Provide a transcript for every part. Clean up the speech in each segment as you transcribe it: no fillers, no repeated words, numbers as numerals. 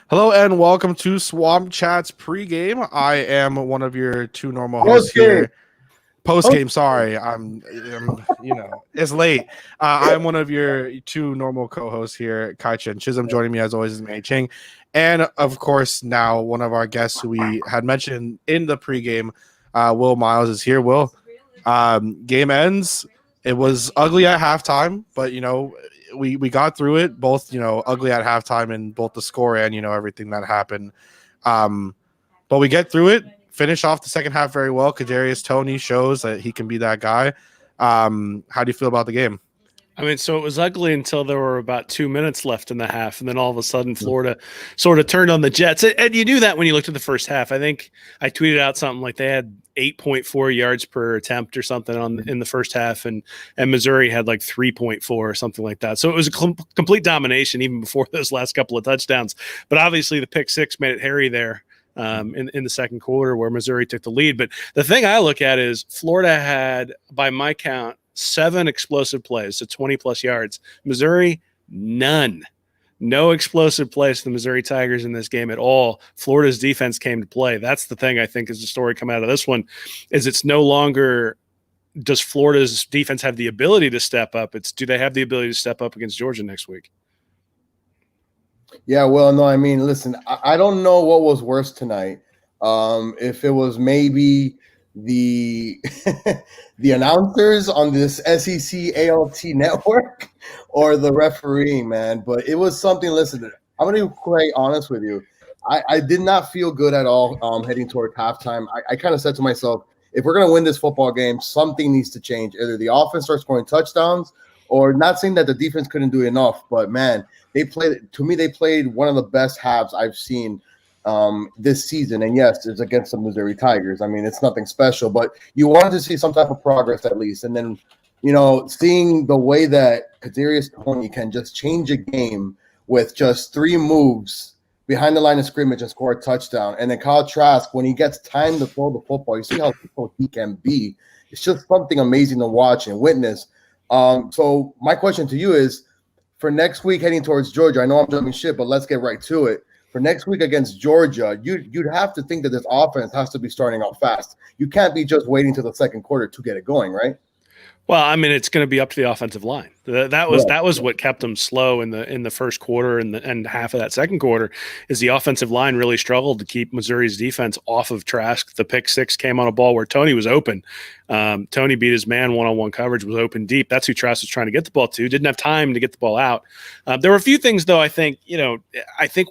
Hello and welcome to Swamp Chats pregame. I am one of your two normal hosts Postgame. here. Postgame, sorry, I'm it's late. I'm one of your two normal co-hosts here, Kai Chen Chisholm. Joining me as always is Mei Ching, and of course now one of our guests who we had mentioned in the pregame, Will Miles is here. Will, game ends. It was ugly at halftime, but we got through it, both ugly at halftime and both the score and everything that happened, but we get through it, finish off the second half very well. Kadarius Toney shows that he can be that guy. How do you feel about the game? I mean, so it was ugly until there were about 2 minutes left in the half, and then all of a sudden Florida sort of turned on the Jets. And you knew that when you looked at the first half. I think I tweeted out something like they had 8.4 yards per attempt or something in the first half, and Missouri had like 3.4 or something like that. So it was a complete domination even before those last couple of touchdowns. But obviously the pick six made it hairy there in the second quarter where Missouri took the lead. But the thing I look at is Florida had, by my count, 7 explosive plays, so 20-plus yards. Missouri, none. No explosive plays for the Missouri Tigers in this game at all. Florida's defense came to play. That's the thing I think is the story coming out of this one, is it's no longer does Florida's defense have the ability to step up. It's do they have the ability to step up against Georgia next week? Yeah, well, no, I mean, listen, I don't know what was worse tonight. If it was maybe the the announcers on this SEC ALT network or the refereeing, man. But it was something. Listen, I'm going to be quite honest with you. I did not feel good at all heading toward halftime. I kind of said to myself, if we're going to win this football game, something needs to change. Either the offense starts scoring touchdowns, or not saying that the defense couldn't do enough, but man, they played one of the best halves I've seen this season. And yes, it's against the Missouri Tigers. I mean, it's nothing special, but you wanted to see some type of progress at least. And then, seeing the way that Kadarius Toney can just change a game with just 3 moves behind the line of scrimmage and score a touchdown. And then Kyle Trask, when he gets time to throw the football, you see how difficult he can be. It's just something amazing to watch and witness. So my question to you is, for next week heading towards Georgia, I know I'm jumping shit, but let's get right to it. For next week against Georgia, you'd have to think that this offense has to be starting out fast. You can't be just waiting till the second quarter to get it going, right? Well, I mean, it's going to be up to the offensive line. That was what kept them slow in the first quarter and half of that second quarter. Is the offensive line really struggled to keep Missouri's defense off of Trask. The pick six came on a ball where Toney was open. Toney beat his man one-on-one coverage, was open deep. That's who Trask was trying to get the ball to. Didn't have time to get the ball out. There were a few things though. I think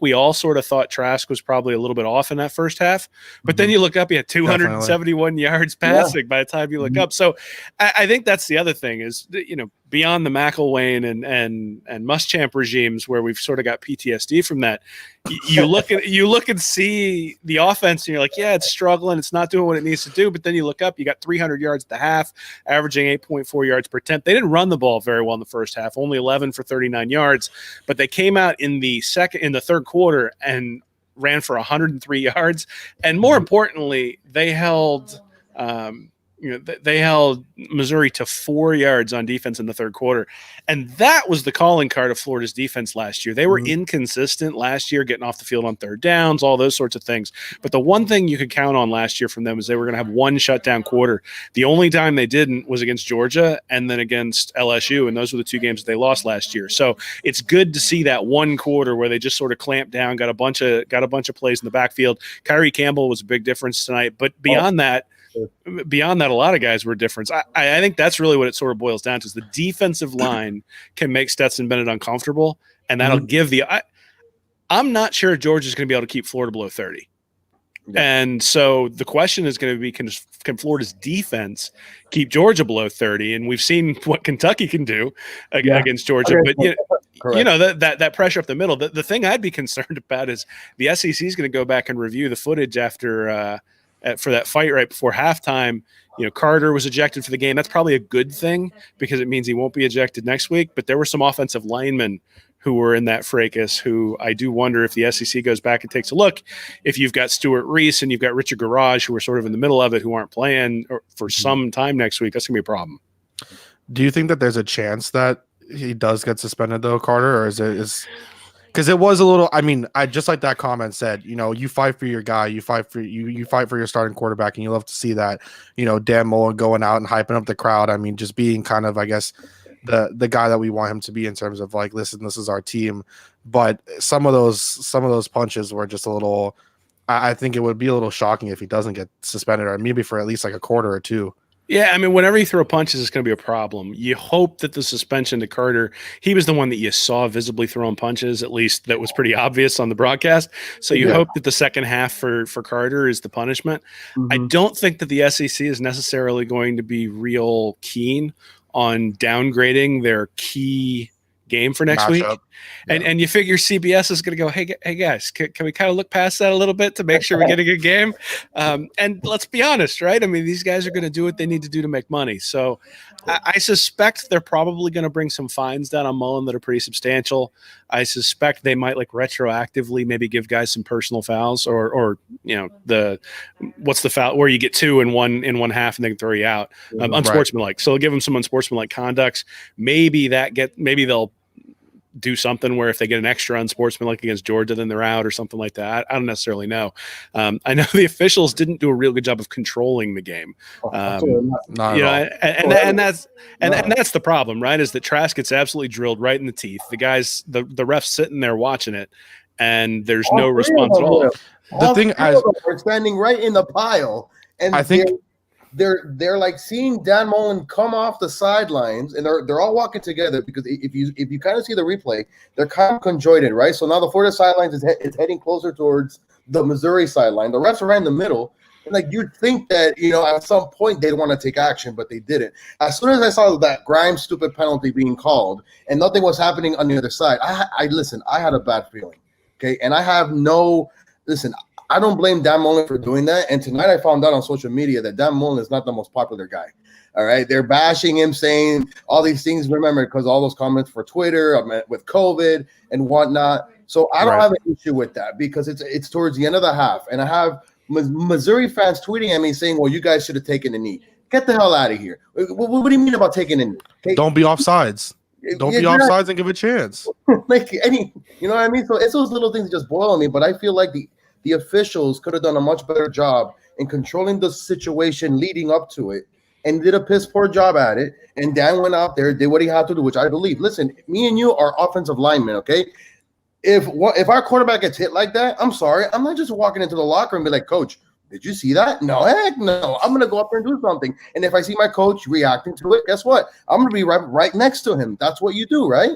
we all sort of thought Trask was probably a little bit off in that first half, but then you look up, he had 271 yards passing by the time you look up. So I think that's the other thing is beyond the McElwain and Muschamp regimes where we've sort of got PTSD from that, you look and see the offense and you're like, yeah, it's struggling, it's not doing what it needs to do. But then you look up, you got 300 yards at the half, averaging 8.4 yards per attempt. They didn't run the ball very well in the first half, only 11 for 39 yards, but they came out in the third quarter and ran for 103 yards. And more importantly, they held they held Missouri to 4 yards on defense in the third quarter. And that was the calling card of Florida's defense last year. They were inconsistent last year, getting off the field on third downs, all those sorts of things. But the one thing you could count on last year from them is they were going to have one shutdown quarter. The only time they didn't was against Georgia and then against LSU. And those were the 2 games that they lost last year. So it's good to see that one quarter where they just sort of clamped down, got a bunch of plays in the backfield. Kyrie Campbell was a big difference tonight. But beyond that, a lot of guys were different. I think that's really what it sort of boils down to is the defensive line can make Stetson Bennett uncomfortable, and that'll give I'm not sure Georgia's going to be able to keep Florida below 30. Yeah. And so the question is going to be, can Florida's defense keep Georgia below 30? And we've seen what Kentucky can do against Georgia. But that pressure up the middle. The thing I'd be concerned about is the SEC is going to go back and review the footage after for that fight right before halftime. Carter was ejected for the game. That's probably a good thing because it means he won't be ejected next week. But there were some offensive linemen who were in that fracas who I do wonder if the SEC goes back and takes a look. If you've got Stuart Reese and you've got Richard Garage who are sort of in the middle of it who aren't playing for some time next week, that's going to be a problem. Do you think that there's a chance that he does get suspended though, Carter, or is Because it was a little. I mean, I just like that comment said. You fight for your guy. You fight for your starting quarterback, and you love to see that. Dan Mullen going out and hyping up the crowd. I mean, just being kind of, I guess, the guy that we want him to be in terms of like, listen, this is our team. But some of those punches were just a little. I think it would be a little shocking if he doesn't get suspended, or maybe for at least like a quarter or two. Yeah, I mean, whenever you throw punches, it's going to be a problem. You hope that the suspension to Carter, he was the one that you saw visibly throwing punches, at least that was pretty obvious on the broadcast. So you hope that the second half for Carter is the punishment. Mm-hmm. I don't think that the SEC is necessarily going to be real keen on downgrading their key game for next week. And you figure CBS is going to go, hey guys, can we kind of look past that a little bit to make sure we get a good game? And let's be honest, right? I mean, these guys are going to do what they need to do to make money. So I suspect they're probably going to bring some fines down on Mullen that are pretty substantial. I suspect they might like retroactively maybe give guys some personal fouls or what's the foul where you get two in one half and they can throw you out. Unsportsmanlike. So they'll give them some unsportsmanlike conducts. Maybe they'll do something where if they get an extra unsportsmanlike against Georgia, then they're out or something like that. I don't necessarily know. I know the officials didn't do a real good job of controlling the game. That's the problem, right? Is that Trask gets absolutely drilled right in the teeth. The guys, the ref's sitting there watching it, and there's no response at all. The thing we're standing right in the pile, and I think they're like seeing Dan Mullen come off the sidelines, and they're all walking together because if you kind of see the replay, they're kind of conjoined, right? So now the Florida sidelines is heading closer towards the Missouri sideline. The refs are right in the middle, and like you'd think that at some point they'd want to take action, but they didn't. As soon as I saw that Grimes stupid penalty being called and nothing was happening on the other side, I had a bad feeling. Okay, and I don't blame Dan Mullen for doing that. And tonight I found out on social media that Dan Mullen is not the most popular guy. All right. They're bashing him, saying all these things. Remember, because all those comments for Twitter with COVID and whatnot. So I don't have an issue with that because it's towards the end of the half. And I have Missouri fans tweeting at me saying, well, you guys should have taken a knee. Get the hell out of here. What do you mean about taking a knee? Okay? Don't be offsides. Don't be offsides and give a chance. You know what I mean? So it's those little things that just boil on me. But I feel like the officials could have done a much better job in controlling the situation leading up to it and did a piss poor job at it. And Dan went out there, did what he had to do, which I believe. Listen, me and you are offensive linemen, okay? If our quarterback gets hit like that, I'm sorry. I'm not just walking into the locker room and be like, Coach, did you see that? No, heck no. I'm going to go up there and do something. And if I see my coach reacting to it, guess what? I'm going to be right next to him. That's what you do, right?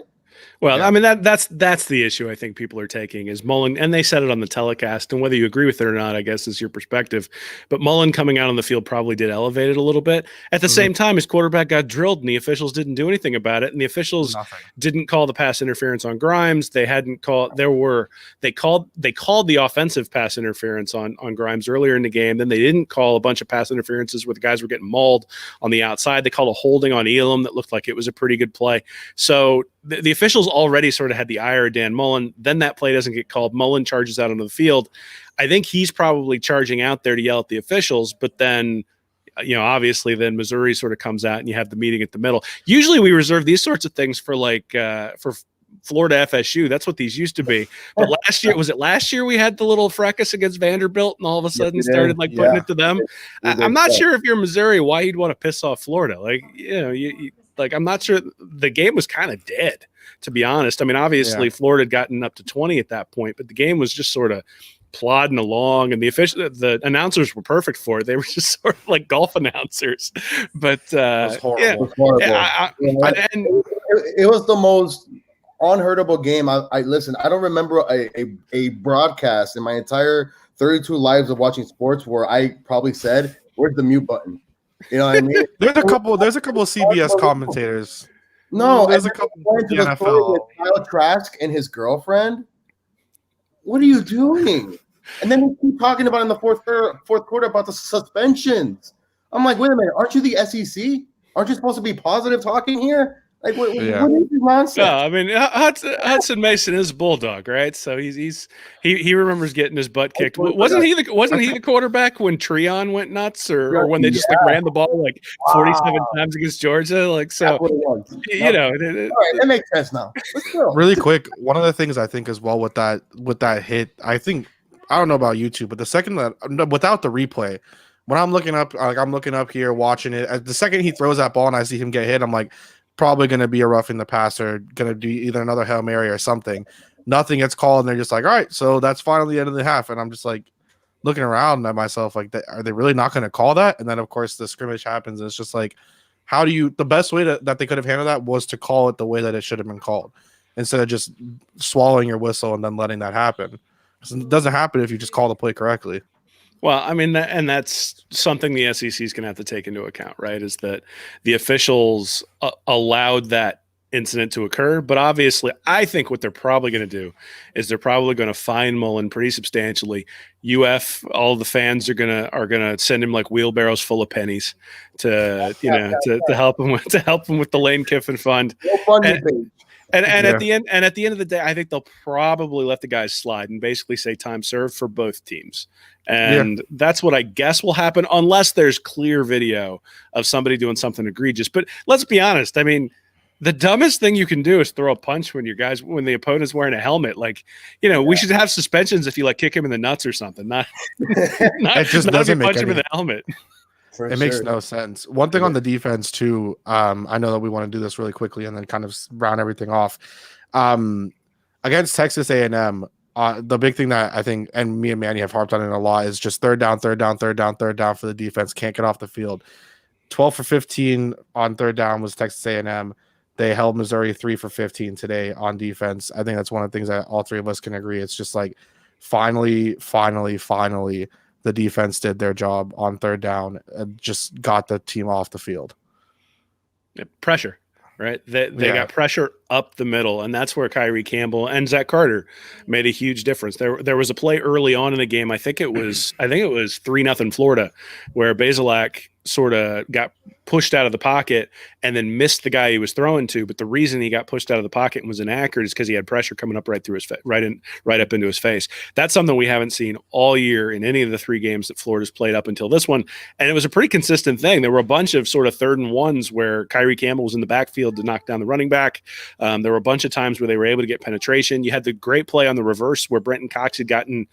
Well, yeah. I mean, that's the issue I think people are taking is Mullen, and they said it on the telecast, and whether you agree with it or not, I guess is your perspective. But Mullen coming out on the field probably did elevate it a little bit. At the same time, his quarterback got drilled, and the officials didn't do anything about it. And the officials didn't call the pass interference on Grimes. They hadn't called. They called the offensive pass interference on Grimes earlier in the game. Then they didn't call a bunch of pass interferences where the guys were getting mauled on the outside. They called a holding on Elam that looked like it was a pretty good play. So the officials already sort of had the ire of Dan Mullen. Then that play doesn't get called. Mullen charges out onto the field. I think he's probably charging out there to yell at the officials, but then, obviously then Missouri sort of comes out and you have the meeting at the middle. Usually we reserve these sorts of things for for Florida FSU. That's what these used to be. But last year we had the little fracas against Vanderbilt and all of a sudden started putting it to them. I'm not sure if you're Missouri, why you'd want to piss off Florida. I'm not sure. The game was kind of dead, to be honest. I mean, obviously Florida had gotten up to 20 at that point, but the game was just sort of plodding along, and the announcers were perfect for it. They were just sort of like golf announcers. But it was horrible. It was the most unheardable game. I listen. I don't remember a broadcast in my entire 32 lives of watching sports where I probably said, "Where's the mute button?" You know what I mean? There's a couple of CBS commentators. No, there's a couple of the NFL. Kyle Trask and his girlfriend. What are you doing? And then we keep talking about in the fourth quarter about the suspensions. I'm like, wait a minute, aren't you the SEC? Aren't you supposed to be positive talking here? Like, what is this No, nonsense? I mean Hudson Mason is a bulldog, right? So he remembers getting his butt kicked. Wasn't he the quarterback when Treon went nuts, or when they just like ran the ball like 47 times against Georgia? Like, so That's what it was. you know, All right, that makes sense now. But still. Really quick, one of the things I think as well with that hit, I don't know about YouTube, but the second that without the replay, when I'm looking up here watching it, the second he throws that ball and I see him get hit, I'm like, probably going to be a roughing the passer, going to do either another Hail Mary or something. Nothing gets called, and they're just like, all right, so that's finally the end of the half. And I'm just like looking around at myself, like, are they really not going to call that? And then, of course, the scrimmage happens, and it's just like, the best way that they could have handled that was to call it the way that it should have been called, instead of just swallowing your whistle and then letting that happen. It doesn't happen if you just call the play correctly. Well, I mean, that's something the SEC is going to have to take into account, right? Is that the officials allowed that incident to occur, but obviously, I think what they're probably going to do is they're probably going to fine Mullen pretty substantially. All the fans are gonna send him like wheelbarrows full of pennies to help him with the Lane Kiffin Fund. And at the end of the day, I think they'll probably let the guys slide and basically say time served for both teams. And that's what I guess will happen, unless there's clear video of somebody doing something egregious. But let's be honest. I mean, the dumbest thing you can do is throw a punch when the opponent's wearing a helmet. Like, we should have suspensions if you like kick him in the nuts or something. Not it just doesn't make him in the helmet. Makes no sense. One thing on the defense too. I know that we want to do this really quickly and then kind of round everything off. Against Texas A&M, the big thing that I think, and me and Manny have harped on it a lot, is just third down for the defense. Can't get off the field. 12 for 15 on third down was Texas A&M. They held Missouri 3 for 15 today on defense. I think that's one of the things that all three of us can agree. It's just like finally, the defense did their job on third down and just got the team off the field. Pressure, right? They got pressure up the middle, and that's where Kyrie Campbell and Zach Carter made a huge difference. There was a play early on in the game. I think it was 3-0 Florida, where Bazelak sort of got pushed out of the pocket and then missed the guy he was throwing to. But the reason he got pushed out of the pocket and was inaccurate is because he had pressure coming up right through his right up into his face. That's something we haven't seen all year in any of the 3 games that Florida's played up until this one. And it was a pretty consistent thing. There were a bunch of sort of 3rd and 1s where Kyrie Campbell was in the backfield to knock down the running back. There were a bunch of times where they were able to get penetration. You had the great play on the reverse where Brenton Cox he'd gotten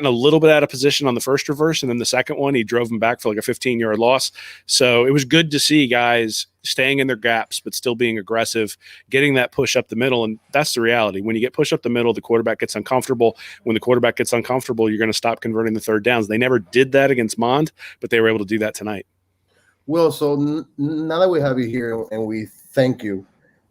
a little bit out of position on the first reverse, and then the second one he drove him back for like a 15-yard loss. So it was good to see guys staying in their gaps but still being aggressive, getting that push up the middle. And that's the reality. When you get pushed up the middle, the quarterback gets uncomfortable. When the quarterback gets uncomfortable, you're going to stop converting the third downs. They never did that against Mond, but they were able to do that tonight. Will, so now that we have you here and we thank you,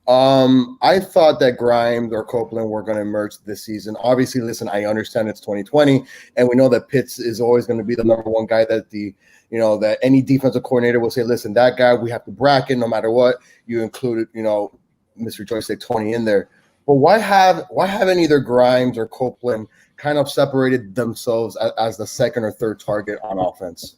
I thought that Grimes or Copeland were going to emerge this season. Obviously, listen, I understand it's 2020, and we know that Pitts is always going to be the number one guy that that any defensive coordinator will say, listen, that guy we have to bracket no matter what. You included, Mr. Joystick 20 in there. But why haven't either Grimes or Copeland kind of separated themselves as the second or third target on offense?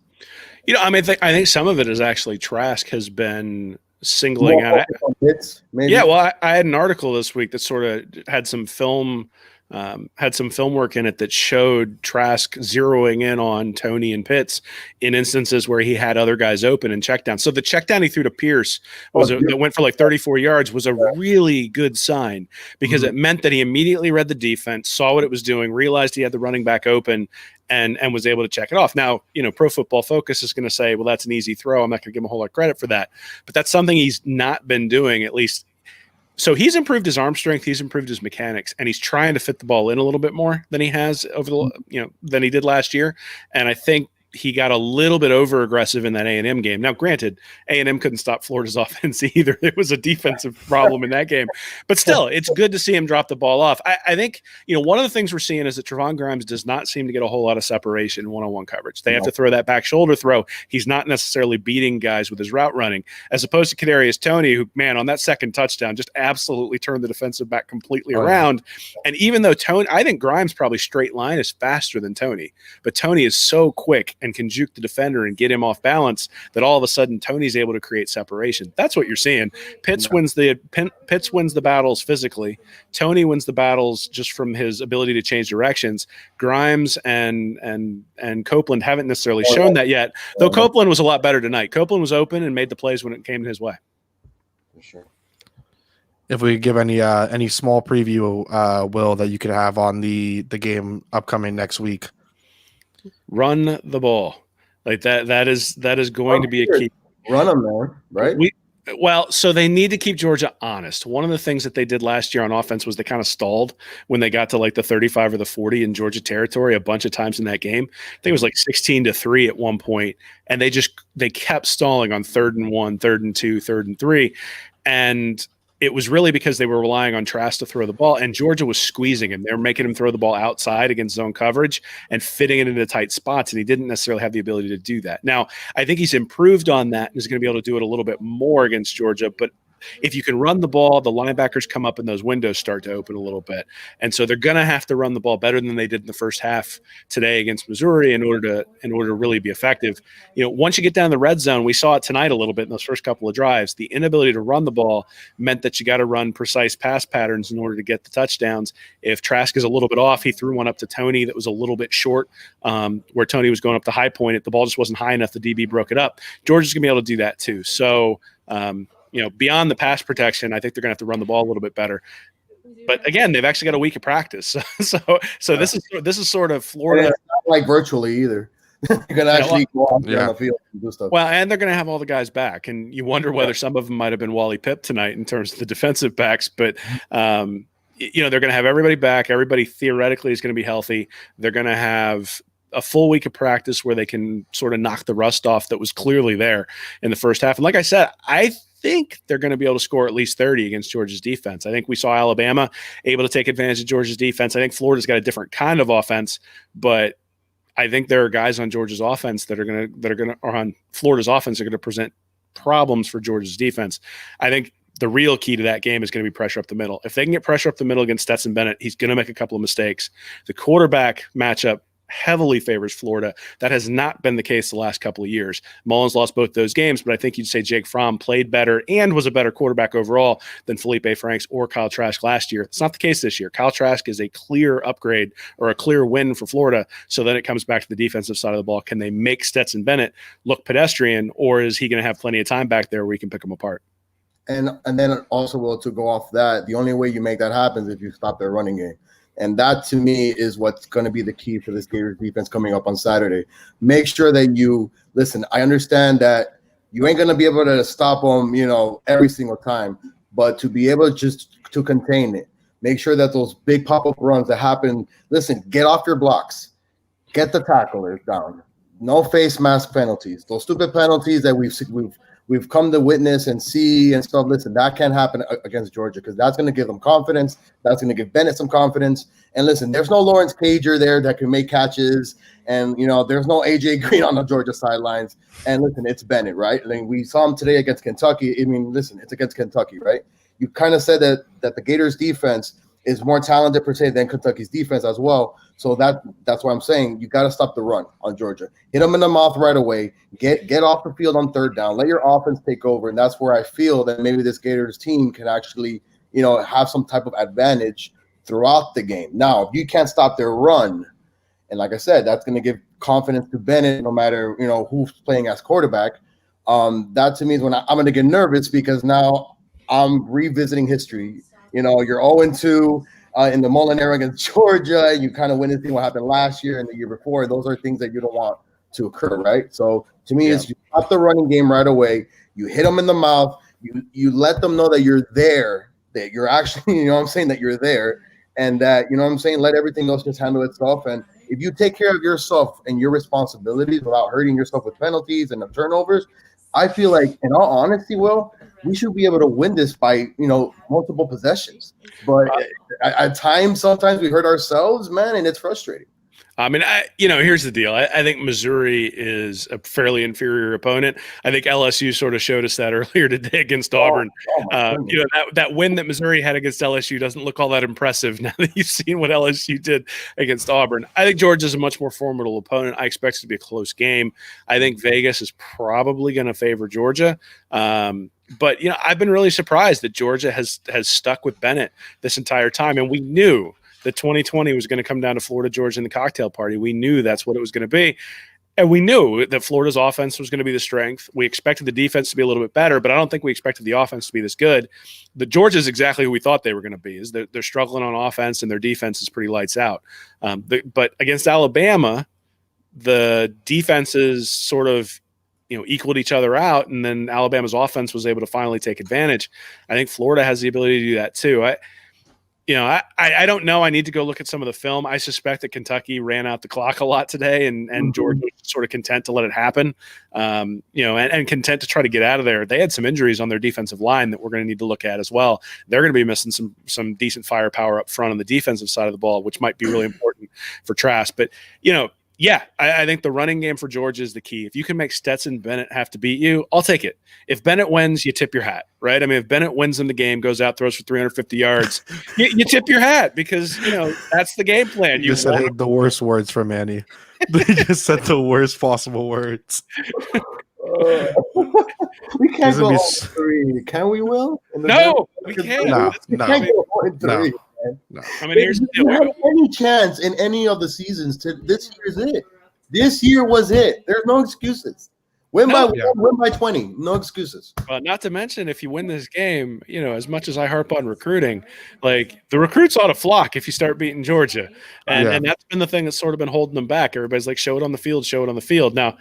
I think some of it is actually Trask has been singling out. Hits, maybe? Yeah, well, I had an article this week that sort of had some film work in it that showed Trask zeroing in on Tony and Pitts in instances where he had other guys open and check down. So the check down he threw to Pierce that went for like 34 yards was a really good sign because it meant that he immediately read the defense, saw what it was doing, realized he had the running back open, and was able to check it off. Now, Pro Football Focus is going to say, well, that's an easy throw. I'm not going to give him a whole lot of credit for that. But that's something he's not been doing, at least. So he's improved his arm strength, he's improved his mechanics, and he's trying to fit the ball in a little bit more than he has than he did last year. And I think he got a little bit over aggressive in that A&M game. Now, granted, A&M couldn't stop Florida's offense either. It was a defensive problem in that game. But still, it's good to see him drop the ball off. I think, one of the things we're seeing is that Trevon Grimes does not seem to get a whole lot of separation in one-on-one coverage. They have to throw that back shoulder throw. He's not necessarily beating guys with his route running, as opposed to Kadarius Toney, who, man, on that second touchdown, just absolutely turned the defensive back completely around. And even though I think Grimes probably straight line is faster than Toney, but Toney is so quick and can juke the defender and get him off balance, that all of a sudden Tony's able to create separation. That's what you're seeing. Pitts wins the battles physically. Tony wins the battles just from his ability to change directions. Grimes and Copeland haven't necessarily shown that yet, though Copeland was a lot better tonight. Copeland was open and made the plays when it came his way. For sure. If we give any small preview, Will, that you could have on the game upcoming next week. Run the ball. Like that is going to be a key. Run them, man, right? So they need to keep Georgia honest. One of the things that they did last year on offense was they kind of stalled when they got to like the 35 or the 40 in Georgia territory a bunch of times in that game. I think it was like 16-3 at one point, and they kept stalling on 3rd and 1, 3rd and 2, 3rd and 3, and it was really because they were relying on Trask to throw the ball, and Georgia was squeezing him. They were making him throw the ball outside against zone coverage and fitting it into tight spots, and he didn't necessarily have the ability to do that. Now, I think he's improved on that and is going to be able to do it a little bit more against Georgia, but if you can run the ball, the linebackers come up and those windows start to open a little bit. And so they're going to have to run the ball better than they did in the first half today against Missouri in order to really be effective. Once you get down the red zone, we saw it tonight a little bit in those first couple of drives. The inability to run the ball meant that you got to run precise pass patterns in order to get the touchdowns. If Trask is a little bit off, he threw one up to Tony that was a little bit short, where Tony was going up the high point. The ball just wasn't high enough. The DB broke it up. Georgia's going to be able to do that too. So, beyond the pass protection, I think they're going to have to run the ball a little bit better. But again, they've actually got a week of practice, so this is sort of Florida. It's not like virtually either. You're going to actually go out there on the field and do stuff. Well, and they're going to have all the guys back, and you wonder whether some of them might have been Wally Pipp tonight in terms of the defensive backs. But they're going to have everybody back. Everybody theoretically is going to be healthy. They're going to have a full week of practice where they can sort of knock the rust off that was clearly there in the first half. And like I said, I think they're going to be able to score at least 30 against Georgia's defense. I think we saw Alabama able to take advantage of Georgia's defense. I think Florida's got a different kind of offense, but I think there are guys on Georgia's offense or on Florida's offense are going to present problems for Georgia's defense. I think the real key to that game is going to be pressure up the middle. If they can get pressure up the middle against Stetson Bennett, he's going to make a couple of mistakes. The quarterback matchup heavily favors Florida. That has not been the case the last couple of years. Mullins lost both those games, but I think you'd say Jake Fromm played better and was a better quarterback overall than Felipe Franks or Kyle Trask last year. It's not the case this year. Kyle Trask is a clear upgrade or a clear win for Florida. So then it comes back to the defensive side of the ball. Can they make Stetson Bennett look pedestrian, or is he going to have plenty of time back there where he can pick them apart? And then also, well, to go off that, the only way you make that happen is if you stop their running game. And that, to me, is what's going to be the key for this Gators defense coming up on Saturday. Make sure that you – listen, I understand that you ain't going to be able to stop them, every single time. But to be able just to contain it, make sure that those big pop-up runs that happen – listen, get off your blocks. Get the tacklers down. No face mask penalties. Those stupid penalties that we've come to witness and see and stuff. Listen, that can't happen against Georgia because that's going to give them confidence. That's going to give Bennett some confidence. And listen, there's no Lawrence Cager there that can make catches. And, there's no A.J. Green on the Georgia sidelines. And listen, it's Bennett, right? I mean, we saw him today against Kentucky. I mean, listen, it's against Kentucky, right? You kind of said that the Gators defense is more talented per se than Kentucky's defense as well. So that's why I'm saying you got to stop the run on Georgia. Hit them in the mouth right away. Get off the field on third down. Let your offense take over, and that's where I feel that maybe this Gators team can actually, have some type of advantage throughout the game. Now, if you can't stop their run, and like I said, that's going to give confidence to Bennett no matter who's playing as quarterback. That to me is when I'm going to get nervous because now I'm revisiting history. You're 0-2 in the Mullen era against Georgia. You kind of witnessing what happened last year and the year before. Those are things that you don't want to occur, right? So to me, it's you stop the running game right away. You hit them in the mouth. You let them know that you're there, that you're actually, that you're there, and that, let everything else just handle itself. And if you take care of yourself and your responsibilities without hurting yourself with penalties and turnovers, I feel like, in all honesty, Will, we should be able to win this by, multiple possessions. But at times, sometimes we hurt ourselves, man, and it's frustrating. I mean, here's the deal. I think Missouri is a fairly inferior opponent. I think LSU sort of showed us that earlier today against Auburn. That win that Missouri had against LSU doesn't look all that impressive now that you've seen what LSU did against Auburn. I think Georgia's a much more formidable opponent. I expect it to be a close game. I think Vegas is probably going to favor Georgia. But I've been really surprised that Georgia has stuck with Bennett this entire time, and we knew that 2020 was going to come down to Florida, Georgia, and the cocktail party. We knew that's what it was going to be. And we knew that Florida's offense was going to be the strength. We expected the defense to be a little bit better, but I don't think we expected the offense to be this good. The Georgia is exactly who we thought they were going to be. They're struggling on offense, and their defense is pretty lights out. But against Alabama, the defenses sort of equaled each other out, and then Alabama's offense was able to finally take advantage. I think Florida has the ability to do that too. I don't know. I need to go look at some of the film. I suspect that Kentucky ran out the clock a lot today, and Georgia was sort of content to let it happen, and content to try to get out of there. They had some injuries on their defensive line that we're going to need to look at as well. They're going to be missing some decent firepower up front on the defensive side of the ball, which might be really important for Trask. But, I think the running game for Georgia is the key. If you can make Stetson Bennett have to beat you, I'll take it. If Bennett wins, you tip your hat, right? I mean, if Bennett wins in the game, goes out, throws for 350 yards, you tip your hat because, that's the game plan. You just said the worst words from Manny. They just said the worst possible words. We can't go 3. Can we, Will? No, we can't. No. We can't go 3. No. I mean, here's the deal. Have any chance in any of the seasons this year's it. This year was it. There's no excuses. Win by 20. No excuses. Not to mention, if you win this game, as much as I harp on recruiting, like the recruits ought to flock if you start beating Georgia. And that's been the thing that's sort of been holding them back. Everybody's like, show it on the field, show it on the field. Now,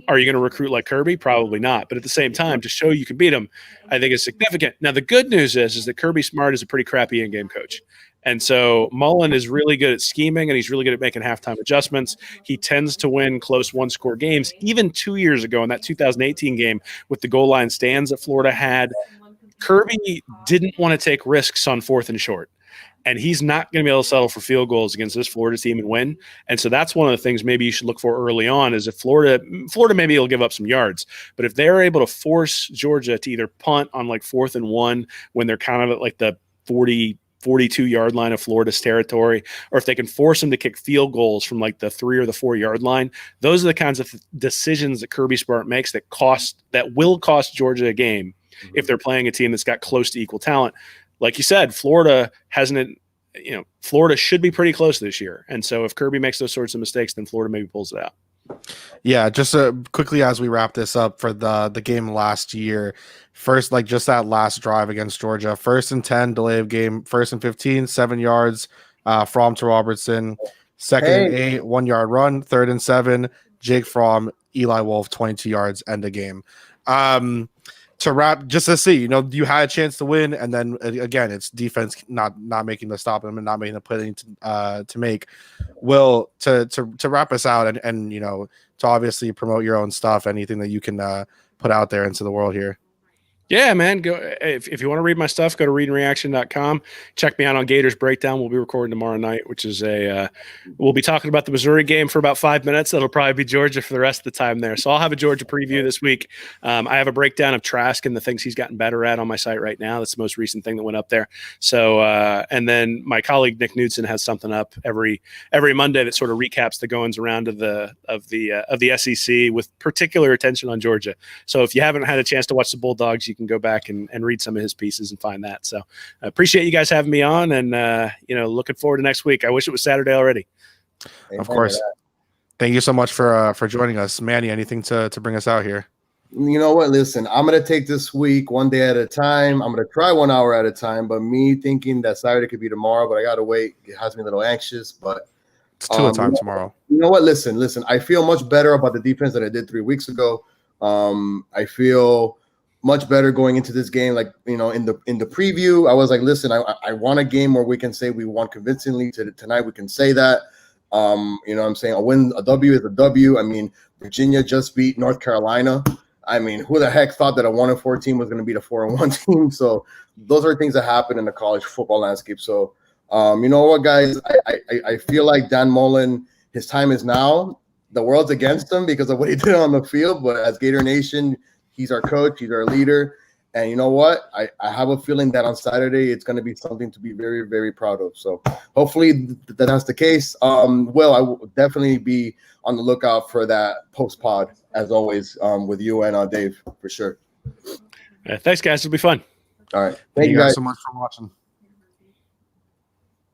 are you going to recruit like Kirby? Probably not. But at the same time, to show you can beat them, I think is significant. Now, the good news is that Kirby Smart is a pretty crappy in-game coach. And so Mullen is really good at scheming, and he's really good at making halftime adjustments. He tends to win close one-score games. Even 2 years ago in that 2018 game with the goal line stands that Florida had, Kirby didn't want to take risks on 4th and short. And he's not going to be able to settle for field goals against this Florida team and win. And so that's one of the things maybe you should look for early on is if Florida maybe will give up some yards. But if they're able to force Georgia to either punt on like 4th and 1 when they're kind of at like the 42-yard line of Florida's territory, or if they can force them to kick field goals from like the 3 or the 4-yard line, those are the kinds of decisions that Kirby Smart makes that will cost Georgia a game if they're playing a team that's got close to equal talent. Like you said, Florida Florida should be pretty close this year. And so if Kirby makes those sorts of mistakes, then Florida maybe pulls it out. Yeah, just quickly as we wrap this up for the game last year, first, like just that last drive against Georgia, 1st and 10, delay of game, 1st and 15, 7 yards Fromm to Robertson, 2nd and 8, 1 yard run, 3rd and 7, Jake Fromm, Eli Wolf, 22 yards, end of game. To wrap, just to see, you had a chance to win, and then again, it's defense not making the stop them and not making the play to make. Will to wrap us out and to obviously promote your own stuff, anything that you can put out there into the world here. Yeah, man. Go if you want to read my stuff, go to readandreaction.com. Check me out on Gators Breakdown. We'll be recording tomorrow night, which is we'll be talking about the Missouri game for about 5 minutes. That'll probably be Georgia for the rest of the time there. So I'll have a Georgia preview this week. I have a breakdown of Trask and the things he's gotten better at on my site right now. That's the most recent thing that went up there. So and then my colleague Nick Knudsen has something up every Monday that sort of recaps the goings around of the SEC with particular attention on Georgia. So if you haven't had a chance to watch the Bulldogs, you can go back and read some of his pieces and find that. So I appreciate you guys having me on, and looking forward to next week. I wish it was Saturday already. Of course. Thank you so much for joining us. Manny, anything to bring us out here? You know what? Listen, I'm going to take this week one day at a time. I'm going to try 1 hour at a time, but me thinking that Saturday could be tomorrow, but I got to wait. It has me a little anxious, but it's 2 at a time tomorrow. You know what? Listen, I feel much better about the defense than I did 3 weeks ago. I feel much better going into this game. Like, in the preview, I was like, listen, I want a game where we can say we won convincingly. Tonight we can say that. I'm saying a W is a W. I mean, Virginia just beat North Carolina. I mean, who the heck thought that a 1-4 team was going to beat a 4-1 team? So those are things that happen in the college football landscape. So, you know what, guys, I feel like Dan Mullen his time is now. The world's against him because of what he did on the field, but as Gator Nation, he's our coach, he's our leader. And you know what? I have a feeling that on Saturday it's going to be something to be very, very proud of. So hopefully that's the case. Will, I will definitely be on the lookout for that post-pod, as always, with you and Dave, for sure. Thanks, guys. It'll be fun. All right. Thank you guys so much for watching.